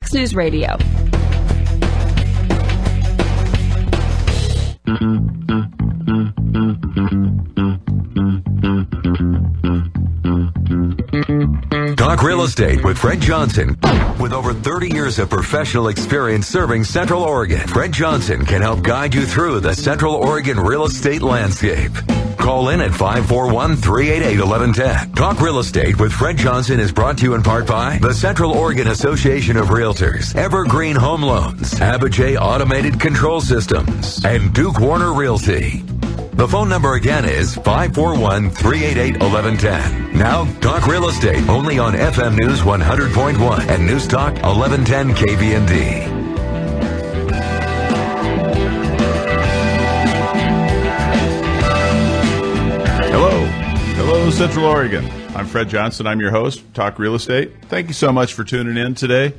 Fox News Radio. Talk Real Estate with Fred Johnson. With over 30 years of professional experience serving Central Oregon, Fred Johnson can help guide you through the Central Oregon real estate landscape. Call in at 541-388-1110. Talk Real Estate with Fred Johnson is brought to you in part by the Central Oregon Association of Realtors, Evergreen Home Loans, Abijay Automated Control Systems, and Duke Warner Realty. The phone number again is 541-388-1110. Now, Talk Real Estate, only on FM News 100.1 and News Talk 1110 KBND. Hello, Central Oregon. I'm Fred Johnson. I'm your host, Talk Real Estate. Thank you so much for tuning in today.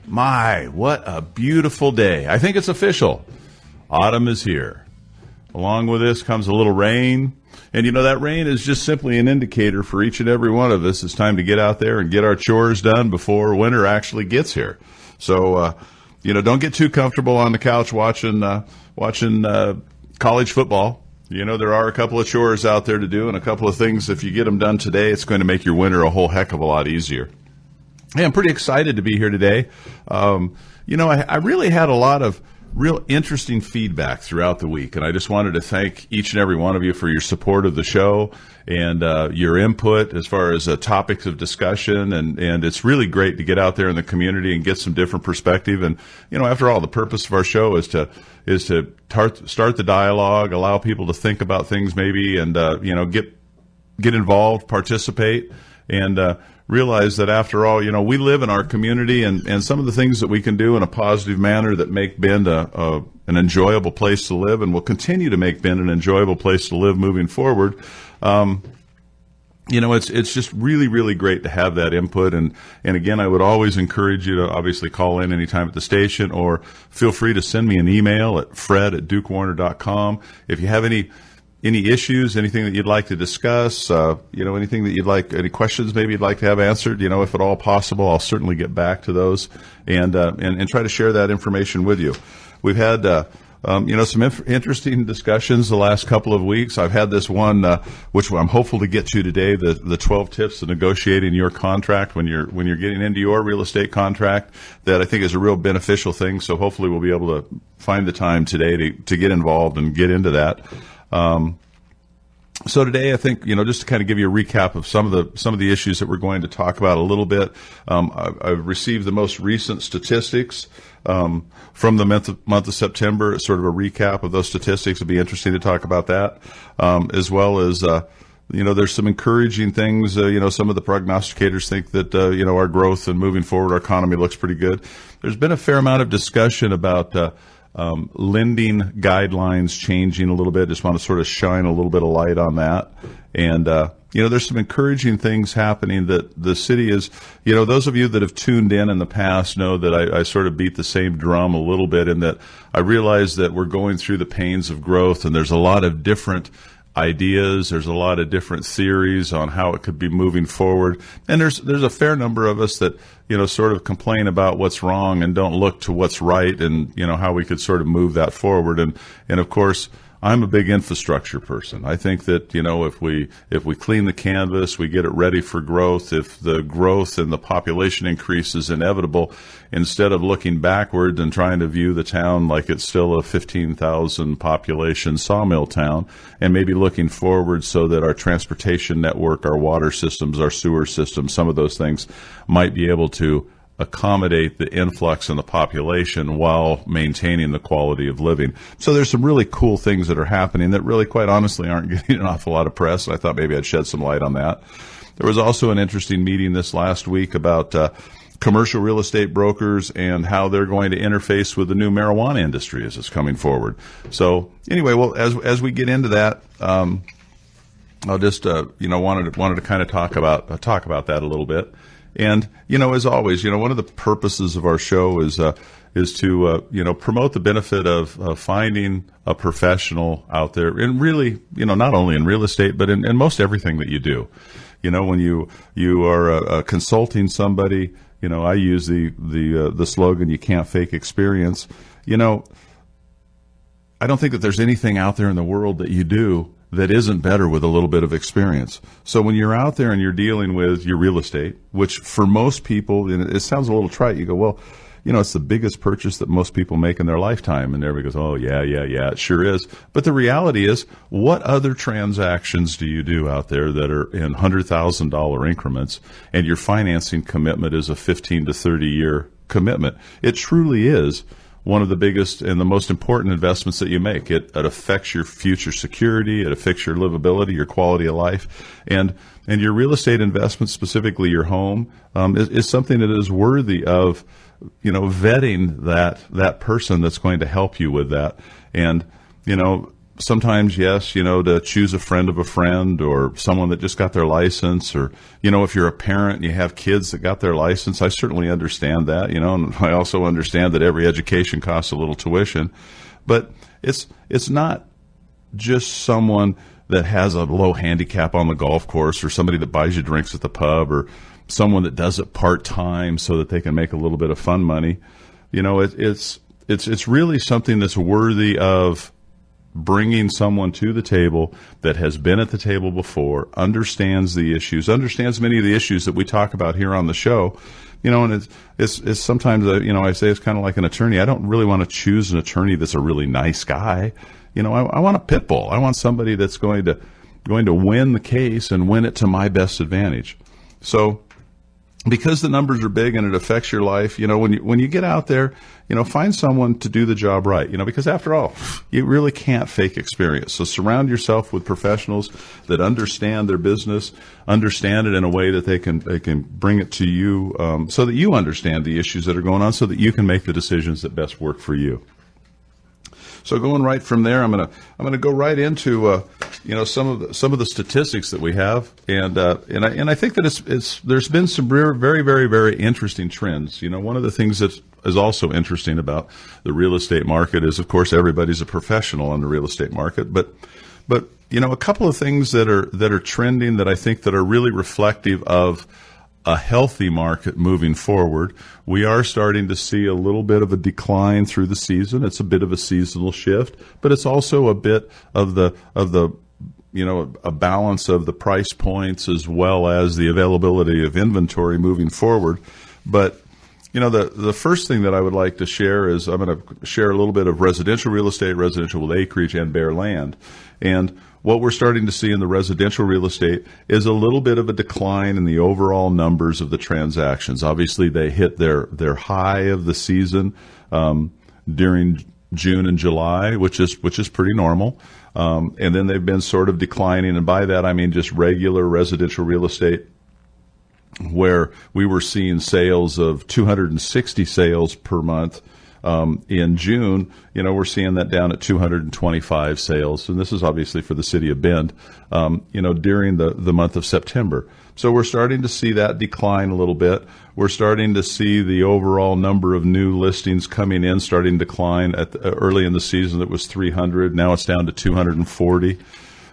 My, what a beautiful day. I think it's official. Autumn is here. Along with this comes a little rain. And, you know, that rain is just simply an indicator for each and every one of us. It's time to get out there and get our chores done before winter actually gets here. So, don't get too comfortable on the couch watching college football. You know, there are a couple of chores out there to do and a couple of things. If you get them done today, it's going to make your winter a whole heck of a lot easier. Hey, I'm pretty excited to be here today. I really had a lot of real interesting feedback throughout the week, and I just wanted to thank each and every one of you for your support of the show and your input as far as topics of discussion, and it's really great to get out there in the community and get some different perspective. And after all, the purpose of our show is to start the dialogue, allow people to think about things maybe, and get involved, participate, and realize that after all, we live in our community, and some of the things that we can do in a positive manner that make Bend an enjoyable place to live, and will continue to make Bend an enjoyable place to live moving forward. It's just really, really great to have that input. And again, I would always encourage you to obviously call in anytime at the station, or feel free to send me an email at fred@dukewarner.com. If you have any issues, anything that you'd like to discuss, anything that you'd like, any questions maybe you'd like to have answered, if at all possible, I'll certainly get back to those and try to share that information with you. We've had, some interesting discussions the last couple of weeks. I've had this one, which I'm hopeful to get to today, the 12 tips to negotiating your contract when you're getting into your real estate contract, that I think is a real beneficial thing. So hopefully we'll be able to find the time today to get involved and get into that. So today, I think, just to kind of give you a recap of some of the issues that we're going to talk about a little bit. I've received the most recent statistics from the month of September. It's sort of a recap of those statistics. It'd be interesting to talk about that, as well as there's some encouraging things. Some of the prognosticators think that our growth and moving forward, our economy looks pretty good. There's been a fair amount of discussion about lending guidelines changing a little bit. Just want to sort of shine a little bit of light on that. And, there's some encouraging things happening that the city is, those of you that have tuned in the past know that I sort of beat the same drum a little bit, in that I realize that we're going through the pains of growth, and there's a lot of different ideas. There's a lot of different theories on how it could be moving forward. And there's a fair number of us that, sort of complain about what's wrong and don't look to what's right, and, how we could sort of move that forward. And of course, I'm a big infrastructure person. I think that, if we clean the canvas, we get it ready for growth. If the growth and the population increase is inevitable, instead of looking backward and trying to view the town like it's still a 15,000 population sawmill town, and maybe looking forward so that our transportation network, our water systems, our sewer systems, some of those things might be able to accommodate the influx in the population while maintaining the quality of living. So there's some really cool things that are happening that really, quite honestly, aren't getting an awful lot of press. I thought maybe I'd shed some light on that. There was also an interesting meeting this last week about commercial real estate brokers and how they're going to interface with the new marijuana industry as it's coming forward. So anyway, well, as we get into that, I'll just wanted to kind of talk about that a little bit. And, as always, one of the purposes of our show is to promote the benefit of finding a professional out there, and really, not only in real estate, but in most everything that you do. When you are consulting somebody, I use the slogan, "You can't fake experience." I don't think that there's anything out there in the world that you do that isn't better with a little bit of experience. So when you're out there and you're dealing with your real estate, which for most people, and it sounds a little trite, you go, well, it's the biggest purchase that most people make in their lifetime. And everybody goes, oh, yeah, it sure is. But the reality is, what other transactions do you do out there that are in $100,000 increments, and your financing commitment is a 15 to 30-year commitment? It truly is one of the biggest and the most important investments that you make. It affects your future security. It affects your livability, your quality of life. And your real estate investment, specifically your home, is something that is worthy of vetting that person that's going to help you with that. And, sometimes, yes, to choose a friend of a friend, or someone that just got their license, or, if you're a parent and you have kids that got their license, I certainly understand that, and I also understand that every education costs a little tuition. But it's not just someone that has a low handicap on the golf course, or somebody that buys you drinks at the pub, or someone that does it part-time so that they can make a little bit of fun money. It's really something that's worthy of bringing someone to the table that has been at the table before, understands the issues, understands many of the issues that we talk about here on the show. And it's sometimes, I say it's kind of like an attorney. I don't really want to choose an attorney that's a really nice guy. I want a pit bull. I want somebody that's going to win the case and win it to my best advantage. So, because the numbers are big and it affects your life, when you get out there, find someone to do the job right, because after all, you really can't fake experience. So surround yourself with professionals that understand their business, understand it in a way that they can bring it to you, so that you understand the issues that are going on, so that you can make the decisions that best work for you. So going right from there, I'm gonna go right into some of the statistics that we have, and I think that there's been some very, very, very interesting trends. One of the things that is also interesting about the real estate market is, of course, everybody's a professional in the real estate market, but a couple of things that are trending that I think that are really reflective of a healthy market moving forward. We are starting to see a little bit of a decline through the season. It's a bit of a seasonal shift, but it's also a bit of the a balance of the price points as well as the availability of inventory moving forward. But the first thing that I would like to share is I'm going to share a little bit of residential real estate, residential with acreage, and bare land. And what we're starting to see in the residential real estate is a little bit of a decline in the overall numbers of the transactions. Obviously, they hit their high of the season during June and July, which is pretty normal. And then they've been sort of declining. And by that, I mean just regular residential real estate, where we were seeing sales of 260 sales per month. In June, we're seeing that down at 225 sales. And this is obviously for the city of Bend, during the month of September. So we're starting to see that decline a little bit. We're starting to see the overall number of new listings coming in starting to decline. Early in the season, it was 300. Now it's down to 240.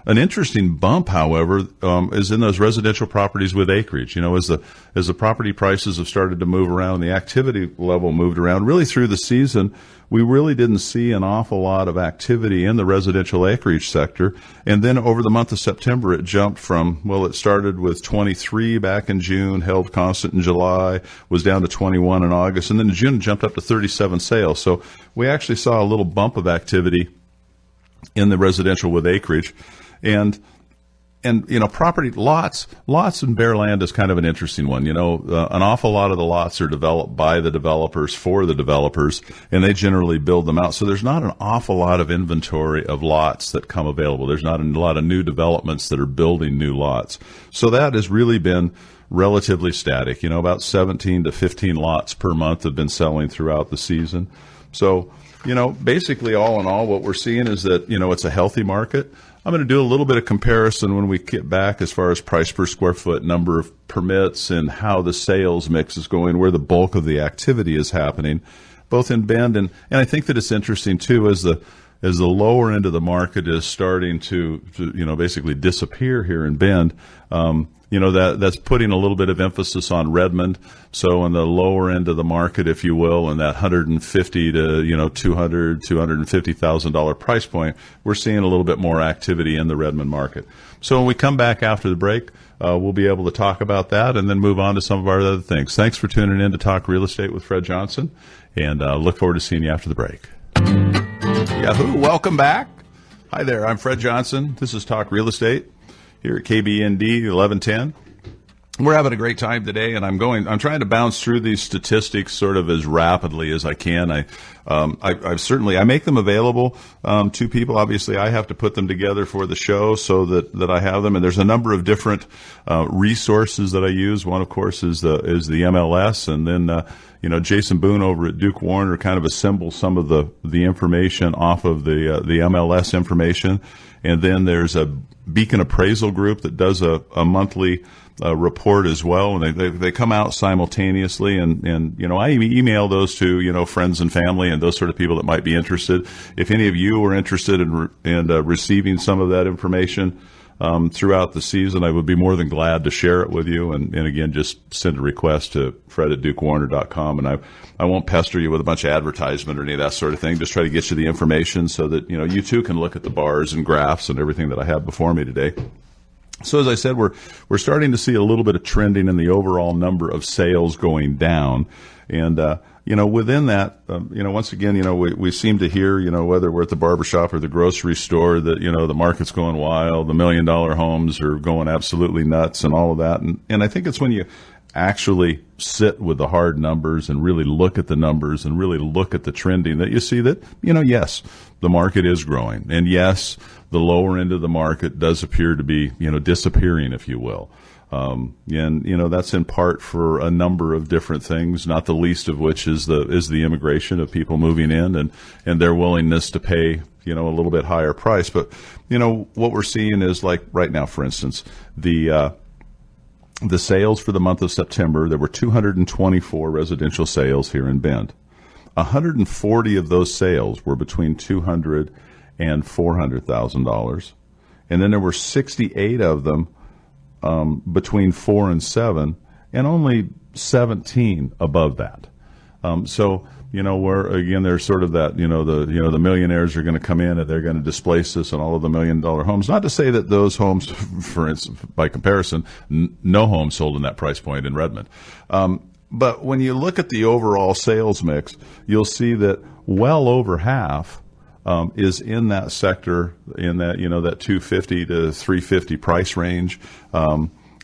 An interesting bump, however, is in those residential properties with acreage. As the property prices have started to move around, the activity level moved around. Really through the season, we really didn't see an awful lot of activity in the residential acreage sector. And then over the month of September, it jumped from, it started with 23 back in June, held constant in July, was down to 21 in August, and then in June it jumped up to 37 sales. So we actually saw a little bump of activity in the residential with acreage. And property lots and bare land is kind of an interesting one. An awful lot of the lots are developed by the developers for the developers, and they generally build them out. So there's not an awful lot of inventory of lots that come available. There's not a lot of new developments that are building new lots. So that has really been relatively static. About 17 to 15 lots per month have been selling throughout the season. So, basically all in all, what we're seeing is that, it's a healthy market. I'm going to do a little bit of comparison when we get back as far as price per square foot, number of permits, and how the sales mix is going, where the bulk of the activity is happening, both in Bend and I think that it's interesting too as the lower end of the market is starting to basically disappear here in Bend. that's putting a little bit of emphasis on Redmond. So in the lower end of the market, if you will, in that 150 to, $250,000 price point, we're seeing a little bit more activity in the Redmond market. So when we come back after the break, we'll be able to talk about that and then move on to some of our other things. Thanks for tuning in to Talk Real Estate with Fred Johnson, and look forward to seeing you after the break. Yahoo! Welcome back. Hi there. I'm Fred Johnson. This is Talk Real Estate here at KBND 1110. We're having a great time today, and I'm trying to bounce through these statistics sort of as rapidly as I can. I make them available to people. Obviously, I have to put them together for the show so that I have them. And there's a number of different resources that I use. One, of course, is the MLS, and then Jason Boone over at Duke Warner kind of assembles some of the information off of the MLS information. And then there's a Beacon Appraisal Group that does a monthly report as well, and they come out simultaneously, and I email those to friends and family and those sort of people that might be interested. If any of you are interested in receiving some of that information throughout the season, I would be more than glad to share it with you. And again, just send a request to fred@dukewarner.com, and I won't pester you with a bunch of advertisement or any of that sort of thing. Just try to get you the information so that you too can look at the bars and graphs and everything that I have before me today. So as I said, we're starting to see a little bit of trending in the overall number of sales going down, and within that, once again, we seem to hear, whether we're at the barbershop or the grocery store, that the market's going wild, the $1 million homes are going absolutely nuts, and all of that, and I think it's when you actually sit with the hard numbers and really look at the numbers and really look at the trending that you see that, yes, the market is growing. And yes, the lower end of the market does appear to be, disappearing, if you will. And that's in part for a number of different things, not the least of which is the immigration of people moving in and their willingness to pay, a little bit higher price. But, what we're seeing is, like right now, for instance, the sales for the month of September, there were 224 residential sales here in Bend. 140 of those sales were between $200,000 and $400,000, and then there were 68 of them between 4 and 7, and only 17 above that. So where again there's sort of that the millionaires are going to come in and they're going to displace us and all of the $1 million homes. Not to say that those homes, for instance, by comparison, no home sold in that price point in Redmond. But when you look at the overall sales mix, you'll see that well over half is in that sector, in that that 250 to 350 price range.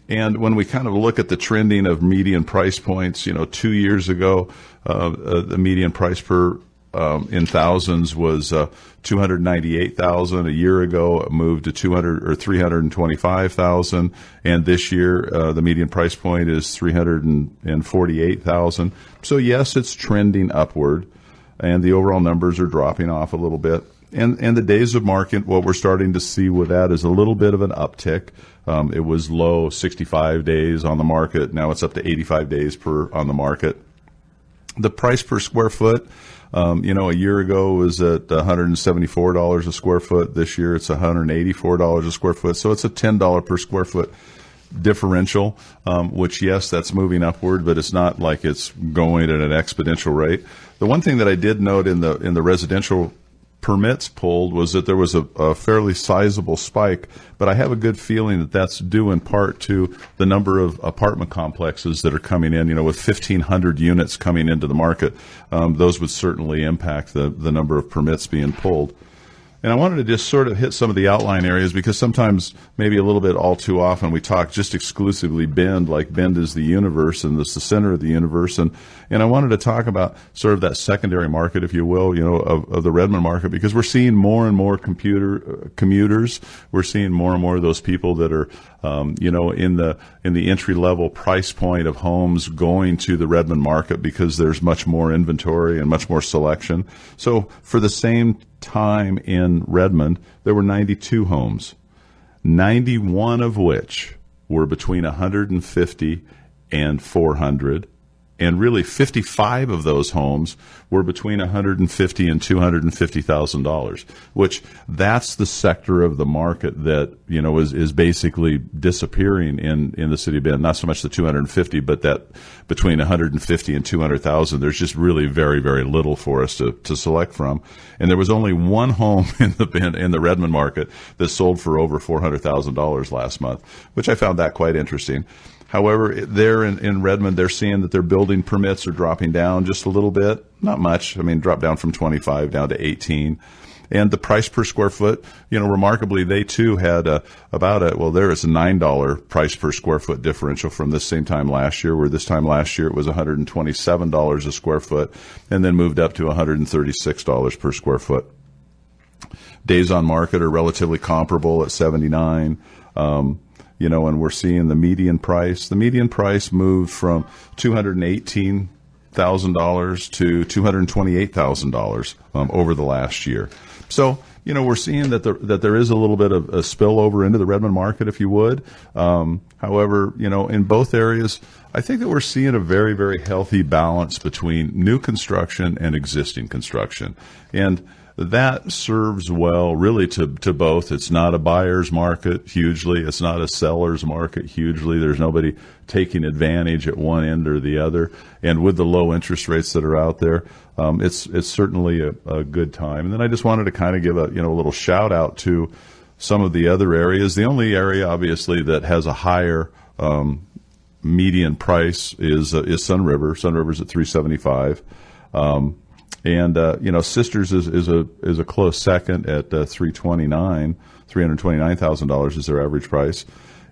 And when we kind of look at the trending of median price points, 2 years ago, the median price per in thousands was $298,000. A year ago, it moved to $325,000, and this year the median price point is $348,000. So yes, it's trending upward, and the overall numbers are dropping off a little bit. And the days of market, what we're starting to see with that is a little bit of an uptick. It was low 65 days on the market. Now it's up to 85 days on the market. The price per square foot, a year ago was at $174 a square foot. This year it's $184 a square foot. So it's a $10 per square foot differential, which, yes, that's moving upward, but it's not like it's going at an exponential rate. The one thing that I did note in the residential permits pulled was that there was a fairly sizable spike, but I have a good feeling that that's due in part to the number of apartment complexes that are coming in. With 1,500 units coming into the market, those would certainly impact the number of permits being pulled. And I wanted to just sort of hit some of the outline areas, because sometimes, maybe a little bit all too often, we talk just exclusively Bend, like Bend is the universe and it's the center of the universe. And I wanted to talk about sort of that secondary market, if you will, of the Redmond market, because we're seeing more and more commuters. We're seeing more and more of those people that are, in the entry level price point of homes going to the Redmond market, because there's much more inventory and much more selection. So for the same time in Redmond, there were 92 homes, 91 of which were between 150 and 400, and really 55 of those homes were between $150,000 and $250,000, which that's the sector of the market that, is basically disappearing in the city of Bend. Not so much the 250, but that between 150 and 200,000, there's just really very, very little for us to select from. And there was only one home in the Redmond market that sold for over $400,000 last month, which I found that quite interesting. However, there in Redmond, they're seeing that their building permits are dropping down just a little bit. Not much. I mean, dropped down from 25 down to 18. And the price per square foot, remarkably, they too had there is a $9 price per square foot differential from this same time last year, where this time last year it was $127 a square foot and then moved up to $136 per square foot. Days on market are relatively comparable at 79. And we're seeing the median price. The median price moved from $218,000 to $228,000 over the last year. So, we're seeing that there is a little bit of a spillover into the Redmond market, if you would. However, in both areas, I think that we're seeing a very, very healthy balance between new construction and existing construction. And that serves well really to both. It's not a buyer's market hugely. It's not a seller's market hugely. There's nobody taking advantage at one end or the other. And with the low interest rates that are out there, it's certainly a good time. And then I just wanted to kind of give a little shout out to some of the other areas. The only area obviously that has a higher median price is Sun River. Sun River's at $375. Sisters is a close second at $329,000 is their average price.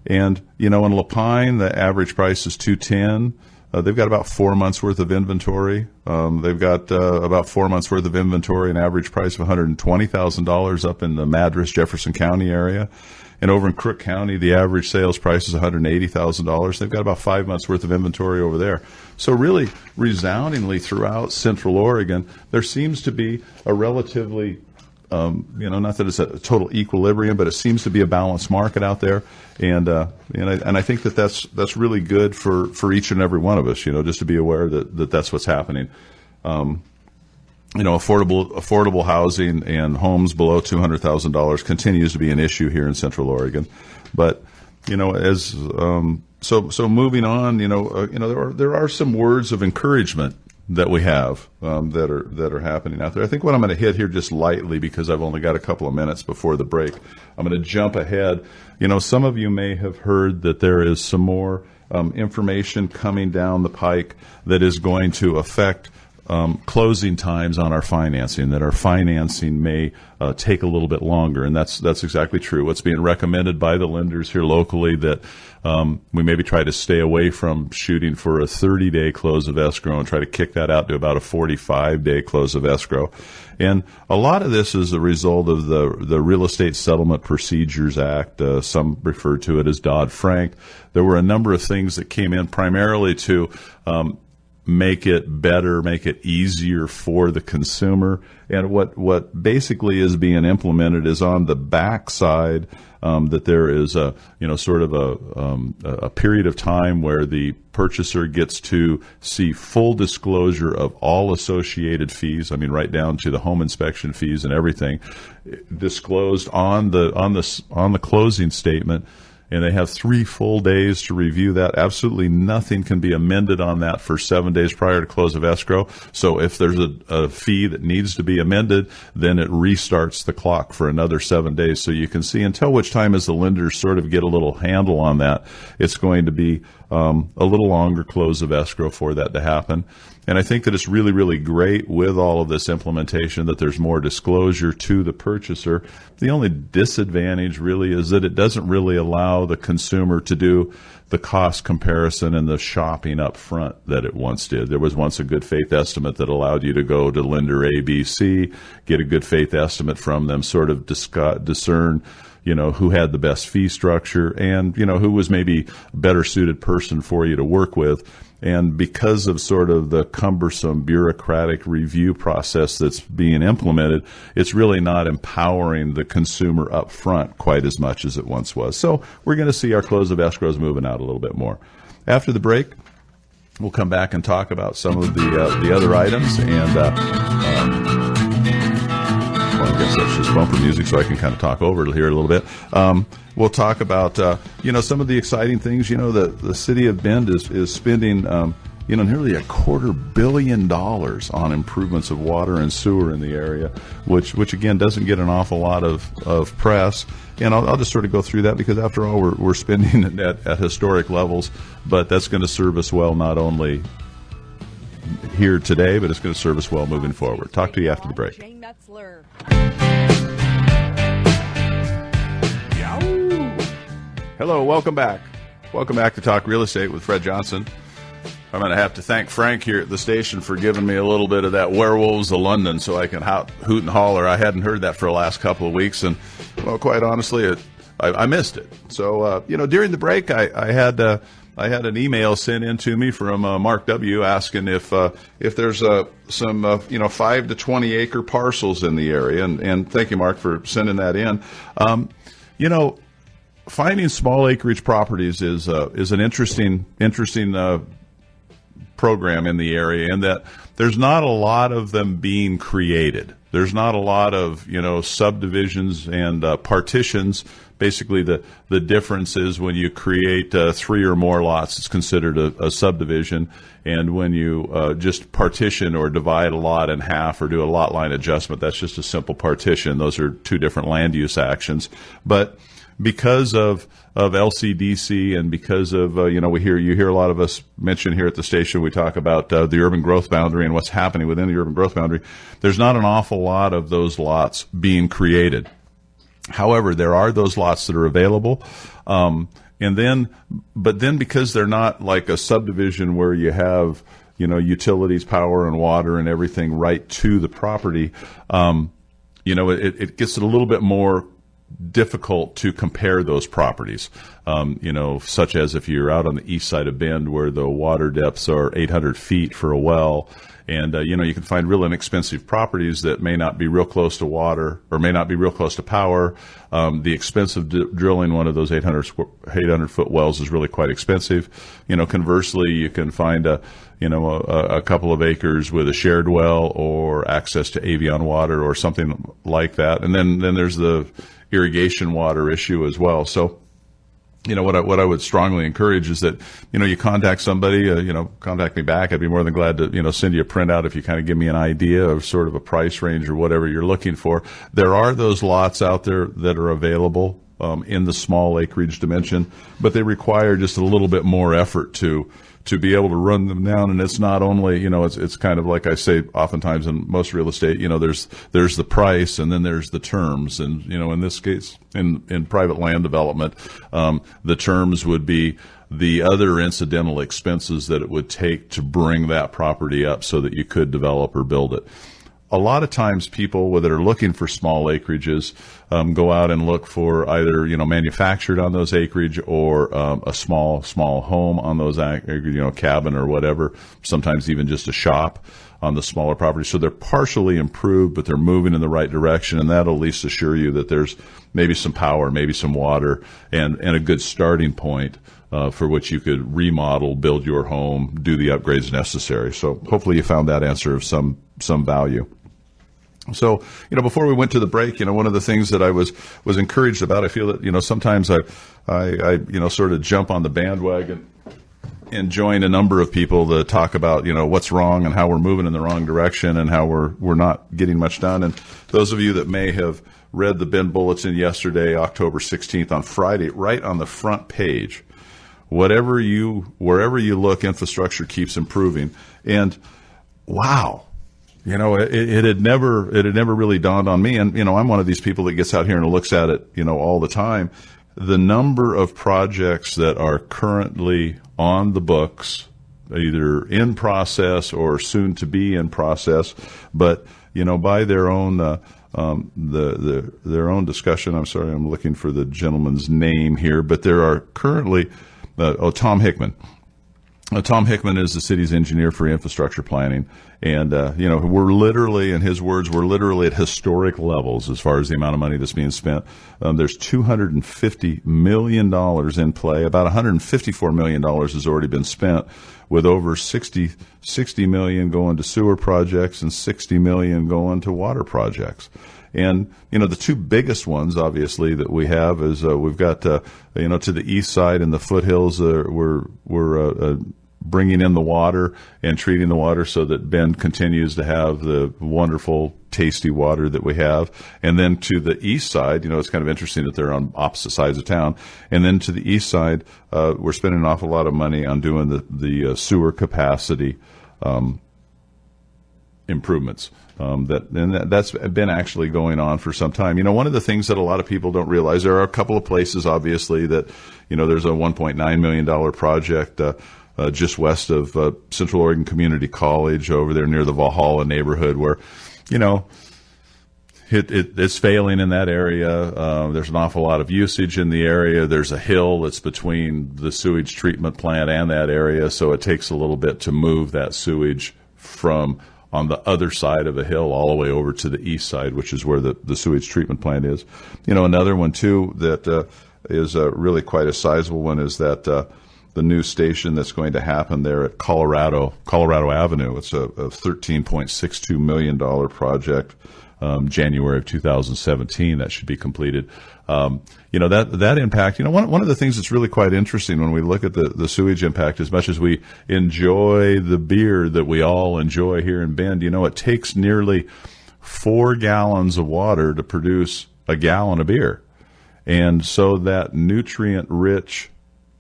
And, in La Pine, the average price is $210,000. They've got about 4 months worth of inventory. They've got about 4 months worth of inventory, an average price of $120,000 up in the Madras, Jefferson County area. And over in Crook County, the average sales price is $180,000. They've got about 5 months worth of inventory over there. So really, resoundingly throughout Central Oregon, there seems to be a relatively, not that it's a total equilibrium, but it seems to be a balanced market out there. And I think that's really good for each and every one of us, just to be aware that that's what's happening. Affordable housing and homes below $200,000 continues to be an issue here in Central Oregon. But, so moving on, there are some words of encouragement that we have that are happening out there. I think what I'm going to hit here just lightly, because I've only got a couple of minutes before the break, I'm going to jump ahead. Some of you may have heard that there is some more information coming down the pike that is going to affect closing times on our financing, that our financing may take a little bit longer, and that's exactly true. What's being recommended by the lenders here locally, that we maybe try to stay away from shooting for a 30-day close of escrow and try to kick that out to about a 45-day close of escrow. And a lot of this is a result of the Real Estate Settlement Procedures Act. Some refer to it as Dodd-Frank. There were a number of things that came in primarily to make it better, make it easier for the consumer. And what basically is being implemented is on the backside, that there is a period of time where the purchaser gets to see full disclosure of all associated fees. I mean, right down to the home inspection fees and everything disclosed on the closing statement. And they have 3 full days to review that. Absolutely nothing can be amended on that for 7 days prior to close of escrow. So if there's a fee that needs to be amended, then it restarts the clock for another 7 days. So you can see until which time, as the lenders sort of get a little handle on that, it's going to be a little longer close of escrow for that to happen. And I think that it's really, really great with all of this implementation that there's more disclosure to the purchaser. The only disadvantage really is that it doesn't really allow the consumer to do the cost comparison and the shopping up front that it once did. There was once a good faith estimate that allowed you to go to lender ABC, get a good faith estimate from them, sort of discern who had the best fee structure and, who was maybe a better suited person for you to work with. And because of sort of the cumbersome bureaucratic review process that's being implemented, it's really not empowering the consumer up front quite as much as it once was. So we're going to see our close of escrows moving out a little bit more. After the break, we'll come back and talk about some of the other items. And well, I guess that's just bumper music, so I can kind of talk over it here a little bit. We'll talk about some of the exciting things. The city of Bend is spending nearly $250 million on improvements of water and sewer in the area, which again doesn't get an awful lot of press. And I'll just sort of go through that, because after all, we're spending it at historic levels, but that's going to serve us well not only here today, but it's going to serve us well moving forward. Talk to you after the break. Hello, welcome back. Welcome back to Talk Real Estate with Fred Johnson. I'm going to have to thank Frank here at the station for giving me a little bit of that Werewolves of London so I can hoot and holler. I hadn't heard that for the last couple of weeks, and, well, quite honestly, I missed it. So, during the break, I had an email sent in to me from Mark W. asking if there's some 5 to 20 acre parcels in the area, and thank you, Mark, for sending that in. Finding small acreage properties is an interesting program in the area, in that there's not a lot of them being created. There's not a lot of subdivisions and partitions. Basically, the difference is when you create 3 or more lots, it's considered a subdivision, and when you just partition or divide a lot in half or do a lot line adjustment, that's just a simple partition. Those are 2 different land use actions. But because of LCDC, and because of you hear a lot of us mention here at the station, we talk about the urban growth boundary and what's happening within the urban growth boundary. There's not an awful lot of those lots being created. However, there are those lots that are available, but then because they're not like a subdivision where you have utilities, power and water and everything right to the property, it gets a little bit more difficult to compare those properties, such as if you're out on the east side of Bend where the water depths are 800 feet for a well, and you can find real inexpensive properties that may not be real close to water or may not be real close to power. The expense of drilling one of those 800-foot wells is really quite expensive. Conversely, you can find a couple of acres with a shared well or access to Avion water or something like that, and then there's the irrigation water issue as well. So, what I would strongly encourage is that, you contact somebody, contact me back. I'd be more than glad to, send you a printout if you kind of give me an idea of sort of a price range or whatever you're looking for. There are those lots out there that are available in the small acreage dimension, but they require just a little bit more effort to be able to run them down. And it's not only, it's kind of like I say oftentimes in most real estate, there's the price and then there's the terms. And, in this case, in private land development, the terms would be the other incidental expenses that it would take to bring that property up so that you could develop or build it. A lot of times people that are looking for small acreages go out and look for either, manufactured on those acreage or a small home on those acreage, cabin or whatever, sometimes even just a shop on the smaller property. So they're partially improved, but they're moving in the right direction, and that'll at least assure you that there's maybe some power, maybe some water, and a good starting point for which you could remodel, build your home, do the upgrades necessary. So hopefully you found that answer of some value. So, before we went to the break, one of the things that I was encouraged about, I feel that, sometimes I sort of jump on the bandwagon and join a number of people that talk about, what's wrong and how we're moving in the wrong direction and how we're not getting much done. And those of you that may have read the Bend Bulletin yesterday, October 16th, on Friday, right on the front page, wherever you look, infrastructure keeps improving. And wow. It had never really dawned on me. And, I'm one of these people that gets out here and looks at it, all the time. The number of projects that are currently on the books, either in process or soon to be in process, but, by their own, their own discussion. I'm sorry, I'm looking for the gentleman's name here, but there are currently, Tom Hickman. Tom Hickman is the city's engineer for infrastructure planning, And, we're literally, in his words, we're literally at historic levels as far as the amount of money that's being spent. There's $250 million in play. About $154 million has already been spent, with over 60 million going to sewer projects and 60 million going to water projects. And, the two biggest ones, obviously, that we have is we've got, to the east side in the foothills, we're bringing in the water and treating the water so that Bend continues to have the wonderful, tasty water that we have. And then to the east side, it's kind of interesting that they're on opposite sides of town. And then to the east side, we're spending an awful lot of money on doing the sewer capacity improvements. That's been actually going on for some time. One of the things that a lot of people don't realize, there are a couple of places, obviously, that, there's a $1.9 million project just west of Central Oregon Community College over there near the Valhalla neighborhood where, it's failing in that area. There's an awful lot of usage in the area. There's a hill that's between the sewage treatment plant and that area, so it takes a little bit to move that sewage from on the other side of a hill all the way over to the east side, which is where the sewage treatment plant is. Another one, too, that is really quite a sizable one is that the new station that's going to happen there at Colorado Avenue. It's a $13.62 million project, January of 2017. That should be completed. That impact, one of the things that's really quite interesting when we look at the sewage impact, as much as we enjoy the beer that we all enjoy here in Bend, it takes nearly 4 gallons of water to produce a gallon of beer. And so that nutrient-rich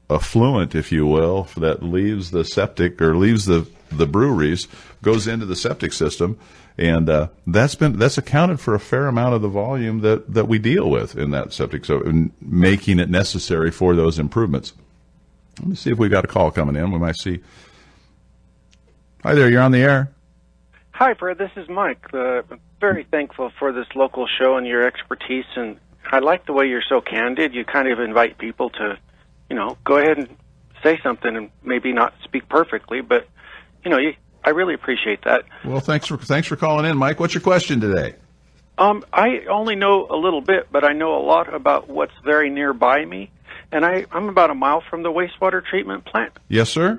effluent, if you will, that leaves the septic or leaves the breweries, goes into the septic system. And that's accounted for a fair amount of the volume that we deal with in that septic, so making it necessary for those improvements. Let me see if we've got a call coming in. We might see. Hi there, you're on the air. Hi, Fred. This is Mike. I'm very thankful for this local show and your expertise, and I like the way you're so candid. You kind of invite people to, go ahead and say something and maybe not speak perfectly, but, I really appreciate that. Well, thanks for calling in, Mike. What's your question today? I only know a little bit, but I know a lot about what's very nearby me, and I'm about a mile from the wastewater treatment plant. Yes, sir.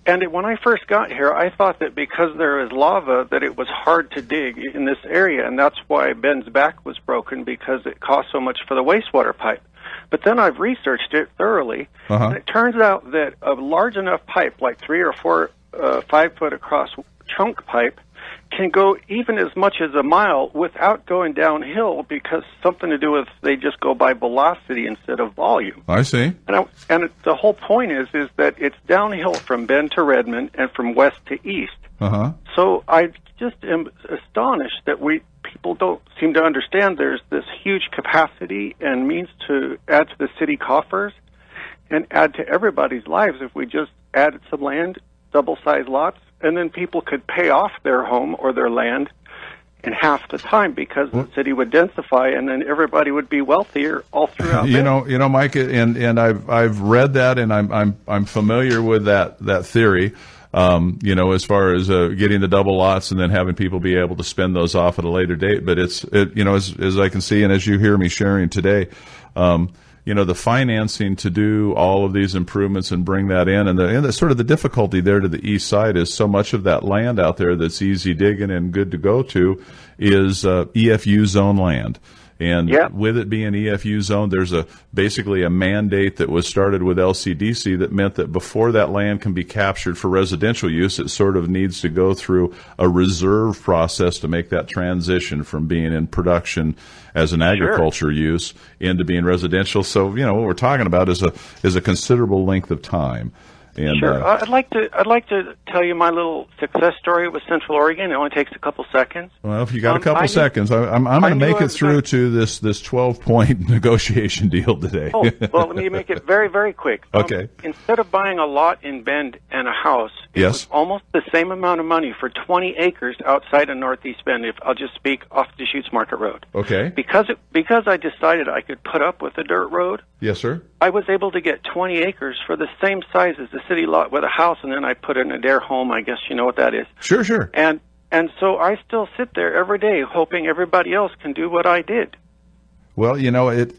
And when I first got here, I thought that because there is lava, that it was hard to dig in this area, and that's why Ben's back was broken, because it cost so much for the wastewater pipe. But then I've researched it thoroughly, and it turns out that a large enough pipe, like 3 or 4 5-foot across trunk pipe, can go even as much as a mile without going downhill, because something to do with they just go by velocity instead of volume. I see. And the whole point is that it's downhill from Bend to Redmond and from west to east. So I just am astonished that people don't seem to understand there's this huge capacity and means to add to the city coffers and add to everybody's lives if we just added some land, double-sized lots, and then people could pay off their home or their land in half the time, because the city would densify, and then everybody would be wealthier all throughout. Mike, and I've read that, and I'm familiar with that theory. As far as getting the double lots and then having people be able to spend those off at a later date. But as I can see, and as you hear me sharing today, the financing to do all of these improvements and bring that in, and the sort of the difficulty there to the east side is so much of that land out there that's easy digging and good to go to is EFU zone land. And with it being EFU zone, there's basically a mandate that was started with LCDC that meant that before that land can be captured for residential use, it sort of needs to go through a reserve process to make that transition from being in production as an agriculture use into being residential. So, what we're talking about is a considerable length of time. And, sure. I'd like to tell you my little success story with Central Oregon. It only takes a couple seconds. Well, if you got a couple seconds, I'm going to make it through to this 12-point negotiation deal today. Oh, well, let me make it very, very quick. Okay. Instead of buying a lot in Bend and a house, it was almost the same amount of money for 20 acres outside of Northeast Bend, if I'll just speak off Deschutes Market Road. Okay. Because I decided I could put up with a dirt road. Yes, sir. I was able to get 20 acres for the same size as the city lot with a house, and then I put in a Adair home. I guess you know what that is. Sure. And And so I still sit there every day hoping everybody else can do what I did. Well, it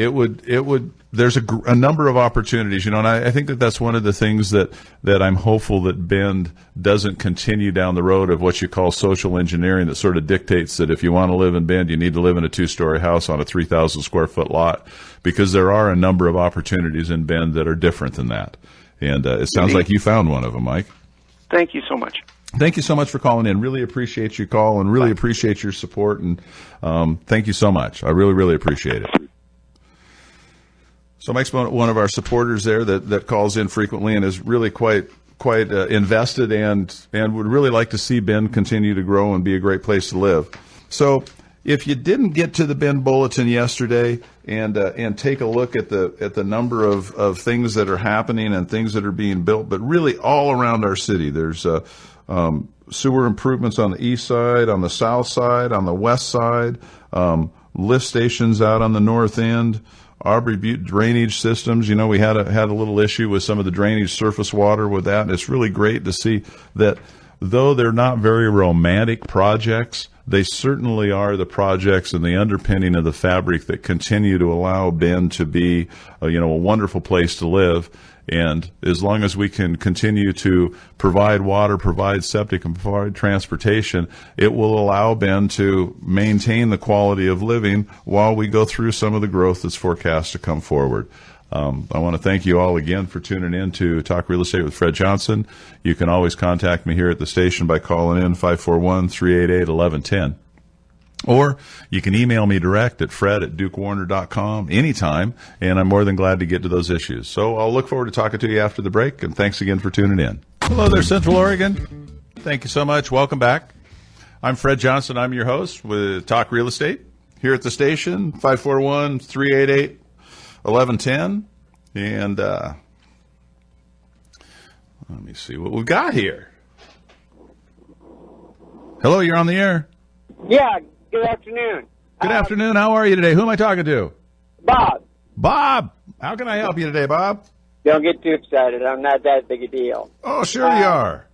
would. There's a number of opportunities, and I think that's one of the things that I'm hopeful that Bend doesn't continue down the road of what you call social engineering that sort of dictates that if you want to live in Bend, you need to live in a 2-story house on a 3,000 square foot lot, because there are a number of opportunities in Bend that are different than that. And it sounds like you found one of them, Mike. Thank you so much. Thank you so much for calling in. Really appreciate your call and really appreciate your support. And thank you so much. I really, really appreciate it. So Mike's one of our supporters there that calls in frequently and is really quite invested and would really like to see Bend continue to grow and be a great place to live. So if you didn't get to the Bend Bulletin yesterday and take a look at the number of things that are happening and things that are being built, but really all around our city, there's sewer improvements on the east side, on the south side, on the west side, lift stations out on the north end. Aubrey Butte drainage systems. We had a little issue with some of the drainage surface water with that. And it's really great to see that though they're not very romantic projects, they certainly are the projects and the underpinning of the fabric that continue to allow Bend to be, a wonderful place to live. And as long as we can continue to provide water, provide septic, and provide transportation, it will allow Bend to maintain the quality of living while we go through some of the growth that's forecast to come forward. I want to thank you all again for tuning in to Talk Real Estate with Fred Johnson. You can always contact me here at the station by calling in 541-388-1110. Or you can email me direct at fred@dukewarner.com anytime, and I'm more than glad to get to those issues. So I'll look forward to talking to you after the break, and thanks again for tuning in. Hello there, Central Oregon. Thank you so much. Welcome back. I'm Fred Johnson. I'm your host with Talk Real Estate here at the station, 541-388-1110. And let me see what we've got here. Hello, you're on the air. Yeah. Good afternoon. Good afternoon. How are you today? Who am I talking to? Bob. Bob. How can I help you today, Bob? Don't get too excited. I'm not that big a deal. Oh, sure you are.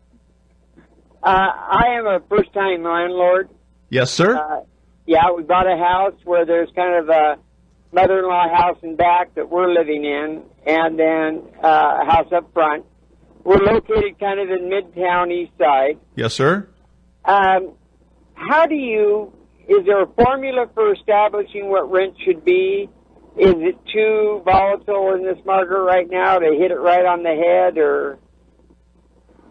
I am a first-time landlord. Yes, sir. Yeah, we bought a house where there's kind of a mother-in-law house in back that we're living in, and then a house up front. We're located kind of in Midtown East Side. Yes, sir. Is there a formula for establishing what rent should be? Is it too volatile in this market right now to hit it right on the head, or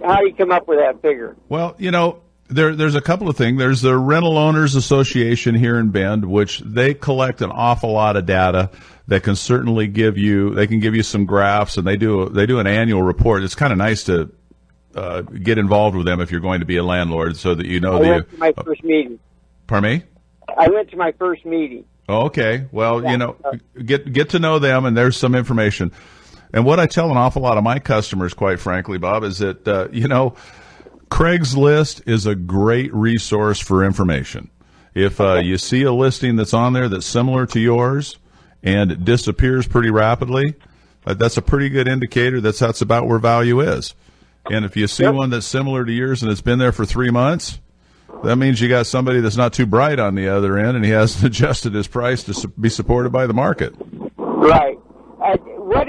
how do you come up with that figure? Well, there's a couple of things. There's the Rental Owners Association here in Bend, which they collect an awful lot of data that can certainly give you some graphs, and they do an annual report. It's kind of nice to get involved with them if you're going to be a landlord, so that you know. I went to my first meeting. Pardon me? I went to my first meeting. Oh, okay. Well, get to know them, and there's some information. And what I tell an awful lot of my customers, quite frankly, Bob, is that Craigslist is a great resource for information. If you see a listing that's on there that's similar to yours and it disappears pretty rapidly, that's a pretty good indicator that's about where value is. And if you see one that's similar to yours and it's been there for 3 months, that means you got somebody that's not too bright on the other end, and he hasn't adjusted his price to be supported by the market. Right. What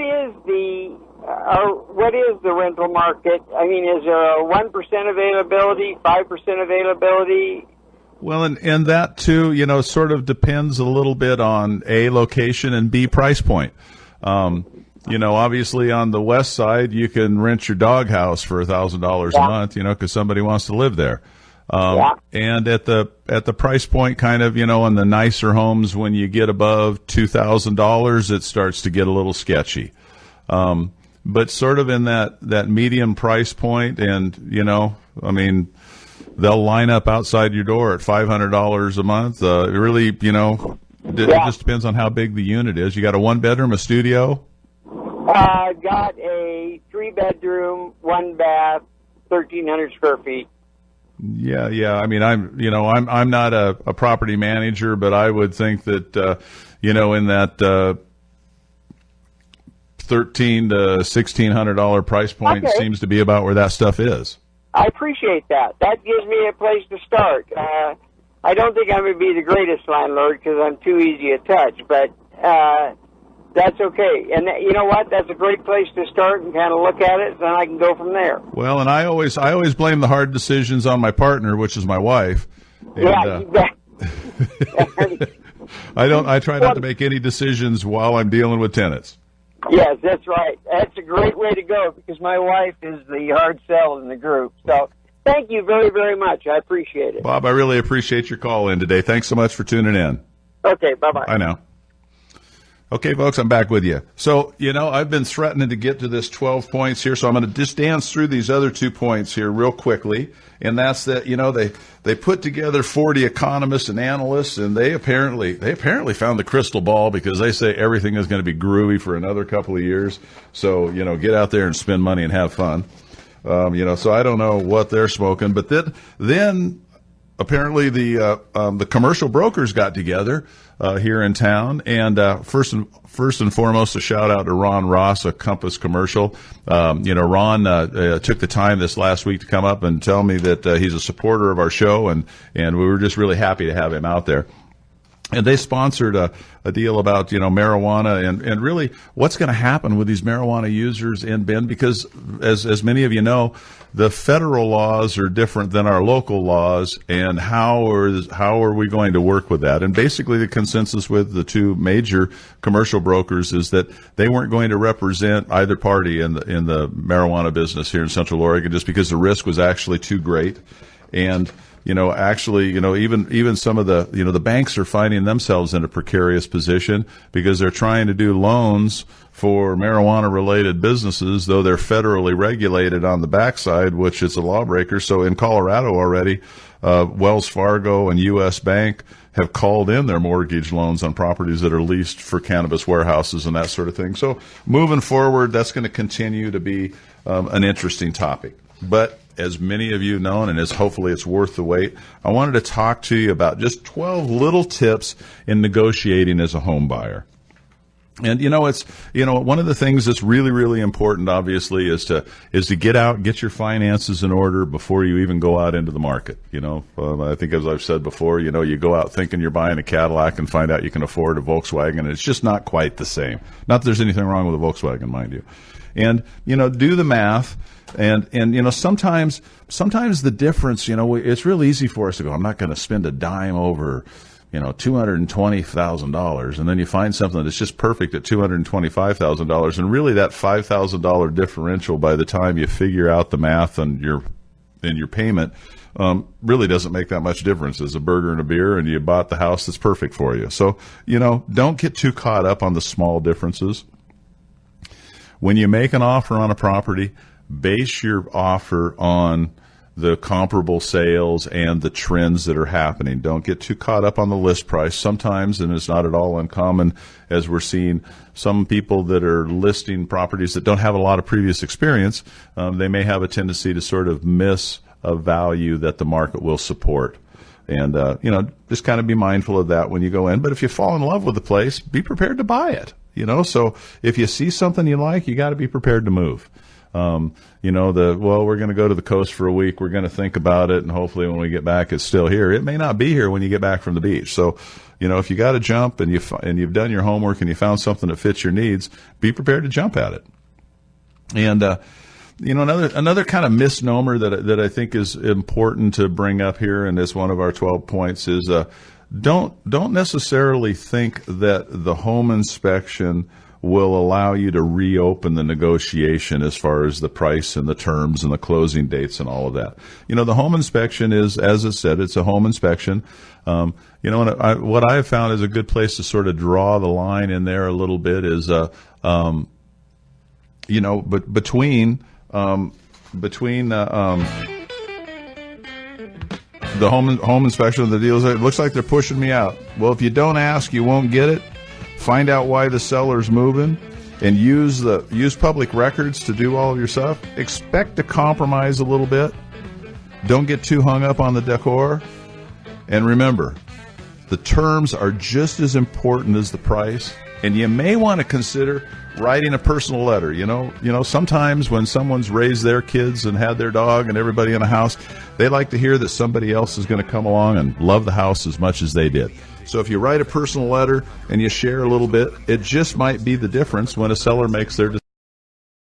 is the rental market? I mean, is there a 1% availability, 5% availability? Well, and that too, sort of depends a little bit on A, location, and B, price point. Obviously on the west side, you can rent your doghouse for $1,000 a month, because somebody wants to live there. And at the price point, kind of, on the nicer homes, when you get above $2,000, it starts to get a little sketchy. But sort of in that medium price point, and, they'll line up outside your door at $500 a month. It really, it just depends on how big the unit is. You got a 1-bedroom, a studio? I got a 3-bedroom, 1-bath, 1,300 square feet. Yeah. I mean, I'm not a property manager, but I would think that, in that $1,300 to $1,600 price point seems to be about where that stuff is. I appreciate that. That gives me a place to start. I don't think I'm going to be the greatest landlord because I'm too easy to touch, but that's okay. And you know what? That's a great place to start and kind of look at it, and then I can go from there. Well, and I always blame the hard decisions on my partner, which is my wife. And, yeah. I try not to make any decisions while I'm dealing with tenants. Yes, that's right. That's a great way to go because my wife is the hard sell in the group. So thank you very, very much. I appreciate it. Bob, I really appreciate your call in today. Thanks so much for tuning in. Okay, bye-bye. I know. Okay, folks, I'm back with you. So, I've been threatening to get to this 12 points here, so I'm going to just dance through these other 2 points here real quickly. And that's that, they put together 40 economists and analysts, and they apparently found the crystal ball because they say everything is going to be groovy for another couple of years. So, get out there and spend money and have fun. So I don't know what they're smoking, but then apparently the commercial brokers got together here in town, and first and foremost, a shout out to Ron Ross of Compass Commercial. Ron took the time this last week to come up and tell me that he's a supporter of our show, and we were just really happy to have him out there. And they sponsored a deal about, marijuana and really what's going to happen with these marijuana users in Bend, because as many of you know, the federal laws are different than our local laws, and how are we going to work with that? And basically the consensus with the two major commercial brokers is that they weren't going to represent either party in the marijuana business here in Central Oregon just because the risk was actually too great. And even some of the banks are finding themselves in a precarious position because they're trying to do loans for marijuana related businesses, though they're federally regulated on the backside, which is a lawbreaker. So in Colorado already, Wells Fargo and U.S. Bank have called in their mortgage loans on properties that are leased for cannabis warehouses and that sort of thing. So moving forward, that's going to continue to be an interesting topic. But as many of you know, and as hopefully it's worth the wait, I wanted to talk to you about just 12 little tips in negotiating as a home buyer. And one of the things that's really, really important, obviously, is to get out, get your finances in order before you even go out into the market. I think as I've said before, you go out thinking you're buying a Cadillac and find out you can afford a Volkswagen, and it's just not quite the same. Not that there's anything wrong with a Volkswagen, mind you. And, do the math. And sometimes the difference, it's real easy for us to go, I'm not going to spend a dime over, $220,000. And then you find something that's just perfect at $225,000. And really that $5,000 differential by the time you figure out the math and your payment, really doesn't make that much difference. It's a burger and a beer, and you bought the house that's perfect for you. So, don't get too caught up on the small differences. When you make an offer on a property, base your offer on the comparable sales and the trends that are happening. Don't get too caught up on the list price. Sometimes, and it's not at all uncommon, as we're seeing some people that are listing properties that don't have a lot of previous experience, they may have a tendency to sort of miss a value that the market will support. And, just kind of be mindful of that when you go in. But if you fall in love with the place, be prepared to buy it. So if you see something you like, you got to be prepared to move. We're going to go to the coast for a week. We're going to think about it, and hopefully when we get back, it's still here. It may not be here when you get back from the beach. So, if you got to jump and you've done your homework and you found something that fits your needs, be prepared to jump at it. And, another kind of misnomer that I think is important to bring up here, and it's one of our 12 points, is don't necessarily think that the home inspection will allow you to reopen the negotiation as far as the price and the terms and the closing dates and all of that. The home inspection is, as I said, it's a home inspection. And what I have found is a good place to sort of draw the line in there a little bit is, but between the home inspection of the deals, it looks like they're pushing me out. Well, if you don't ask, you won't get it. Find out why the seller's moving, and use public records to do all of your stuff. Expect to compromise a little bit. Don't get too hung up on the decor. And remember, the terms are just as important as the price, and you may want to consider writing a personal letter. You know, sometimes when someone's raised their kids and had their dog and everybody in a house, they like to hear that somebody else is going to come along and love the house as much as they did. So if you write a personal letter and you share a little bit, it just might be the difference when a seller makes their decision.